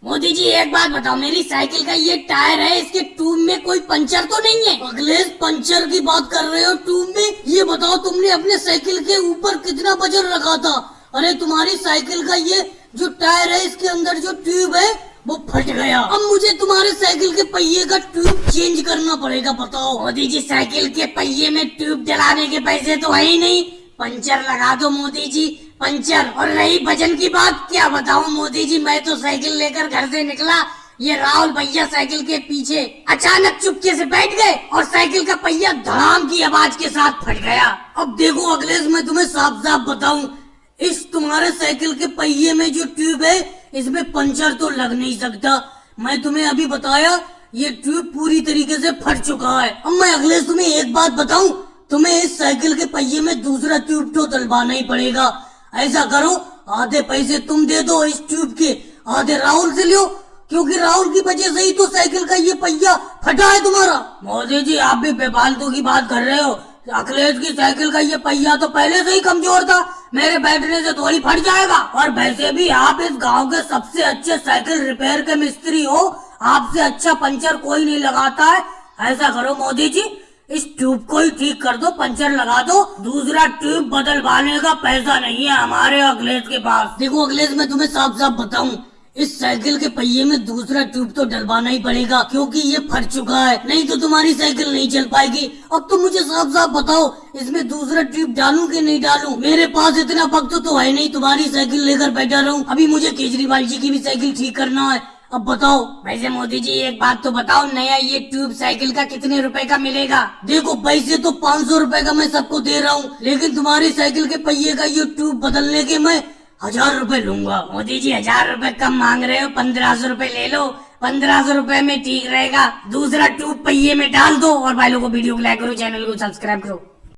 मोदी जी एक बात बताओ, मेरी साइकिल का ये टायर है, इसके ट्यूब में कोई पंचर तो नहीं है? अखिलेश पंचर की बात कर रहे हो ट्यूब में? ये बताओ तुमने अपने साइकिल के ऊपर कितना वजन रखा था? अरे तुम्हारी साइकिल का ये जो टायर है इसके अंदर जो ट्यूब है वो फट गया। अब मुझे तुम्हारे साइकिल के पहिए का ट्यूब चेंज करना पड़ेगा। बताओ मोदी जी, साइकिल के पहिए में ट्यूब डलाने के पैसे तो है ही नहीं, पंचर लगा दो मोदी जी, पंचर। और रही वजन की बात, क्या बताऊं मोदी जी, मैं तो साइकिल लेकर घर से निकला, ये राहुल भैया साइकिल के पीछे अचानक चुपके से बैठ गए और साइकिल का पहिया धड़ाम की आवाज के साथ फट गया। अब देखो अखिलेश, मैं तुम्हें साफ साफ बताऊं, इस तुम्हारे साइकिल के पहिए में जो ट्यूब है इसमें पंचर तो लग नहीं सकता। मैं तुम्हें अभी बताया ये ट्यूब पूरी तरीके से फट चुका है। अब मैं अखिलेश तुम्हें एक बात बताऊं, तुम्हें इस साइकिल के पहिए में दूसरा ट्यूब तो डलवाना ही पड़ेगा। ऐसा करो, आधे पैसे तुम दे दो इस ट्यूब के, आधे राहुल से लो, क्योंकि राहुल की वजह से ही तो साइकिल का ये पहिया फटा है तुम्हारा। मोदी जी आप भी बेफालतू की बात कर रहे हो। अखिलेश की साइकिल का ये पहिया तो पहले से ही कमजोर था, मेरे बैठने से थोड़ी फट जाएगा। और वैसे भी आप इस गांव के सबसे अच्छे साइकिल रिपेयर के मिस्त्री हो, आपसे अच्छा पंचर कोई नहीं लगाता है। ऐसा करो मोदी जी, इस ट्यूब को ही ठीक कर दो, पंचर लगा दो, दूसरा ट्यूब बदलवाने का पैसा नहीं है हमारे अखिलेश के पास। देखो अखिलेश, मैं तुम्हें साफ साफ बताऊं, इस साइकिल के पहिए में दूसरा ट्यूब तो डलवाना ही पड़ेगा, क्योंकि ये फट चुका है, नहीं तो तुम्हारी साइकिल नहीं चल पाएगी। अब तो मुझे साफ साफ बताओ, इसमें दूसरा ट्यूब डालूं कि नहीं डालूं? मेरे पास इतना वक्त तो है नहीं तुम्हारी साइकिल लेकर बैठा रहूं। अभी मुझे केजरीवाल जी की भी साइकिल ठीक करना है। अब बताओ। वैसे मोदी जी एक बात तो बताओ, नया ये ट्यूब साइकिल का कितने रुपए का मिलेगा? देखो पैसे तो 500 रुपए का मैं सबको दे रहा हूँ, लेकिन तुम्हारी साइकिल के पहिए का ये ट्यूब बदलने के मैं 1000 रुपए लूंगा। मोदी जी 1000 रुपए कम मांग रहे हो, 1500 रुपए ले लो, 1500 रुपए में ठीक रहेगा। दूसरा ट्यूब पहिए में डाल दो। और भाई लोगों को वीडियो को लाइक करो, चैनल को सब्सक्राइब करो।